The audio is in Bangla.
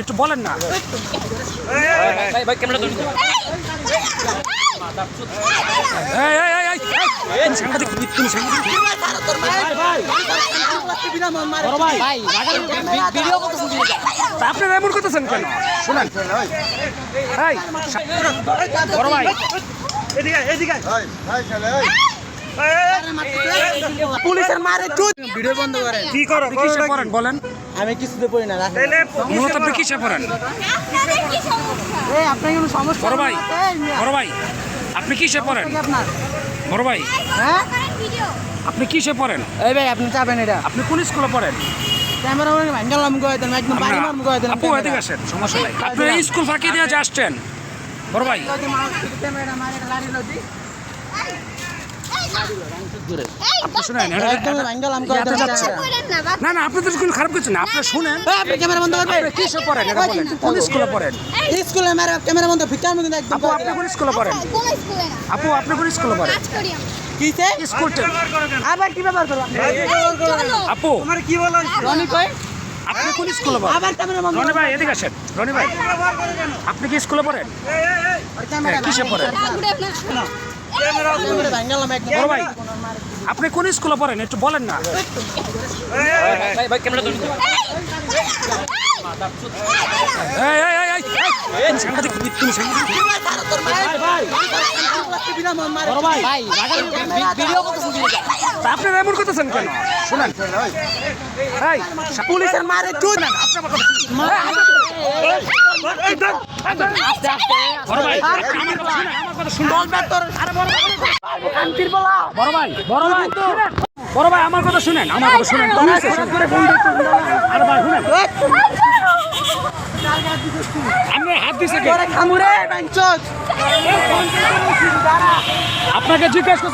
একটু বলেন না ভাই ভাই ক্যামেরা ধরুন এই এই এই এই সাংবাদিক তুমি সাংবাদিক ভাই ভাই ভিডিও করতেছেন আপনারা এমন করতেছেন কেন শুনেন এই বড় ভাই এদিকে এদিকে ভাই ভাই চলে পুলিশের মারে চুদ ভিডিও বন্ধ করেন কি করো কিসে পড়েন বলেন আমি কিছুতে পড়ি না মূলত আপনি কিসে পড়েন এই আপনার কোনো সমস্যা বড় ভাই বড় ভাই আপনি কিসে পড়েন আপনার বড় ভাই হ্যাঁ আপনি কিসে পড়েন এই ভাই আপনি চাবেন এটা আপনি কোন স্কুলে পড়েন ক্যামেরা মানে ভাঙলাম গয় দেন একদম বাড়ি মারম গয় দেন আপু এদিকে আসেন সমস্যা নাই আপনি এই স্কুল ফাঁকি দিয়ে যে আসছেন বড় ভাই ক্যামেরা মারে লাড়ি লদি আপনি শুনেন একদম ভাঙলাম গয় দেন না না আপনাদের স্কুল খারাপ কিছু না আপনি শুনেন আপনি ক্যামেরা বন্ধ করবেন আপনি কিসে পড়েন এটা বলেন কোন স্কুলে পড়েন স্কুলে মারে ক্যামেরা বন্ধ ভিতর মধ্যে একদম আপু আপনি কোন স্কুলে পড়েন আপু আপনি কোন স্কুলে পড়েন কিসে স্কুলটা আবার কি ব্যাপার করব আপু আমার কি বলেন রনি কই আপনি কোন স্কুলে পড়েন আবার ক্যামেরা বন্ধ রনি ভাই এদিকে আসেন রনি ভাই আপনি কি স্কুলে পড়েন কিসে পড়েন ক্যামেরা ভাঙলাম একদম বড় ভাই আপনি কোন স্কুলে পড়েন একটু বলেন না ভাই ভাই ক্যামেরা ধরুন এই এই এই এই সাংবাদিক তুমি সাংবাদিক বড় ভাই ভাই ভিডিও করতেছেন আপনারা এমন করতেছেন কেন শুনেন এই পুলিশের মারে চুদ বড় ভাই আমার কথা শুনুন আরে বড় ভাই বড় ভাই বড় ভাই বড় ভাই আমার কথা শুনেন আমার কথা শুনেন আরে ভাই শুনেন আমরা হাত দিছে কে খামুরে বাঞ্চোদ আপনাকে জিজ্ঞেস করতে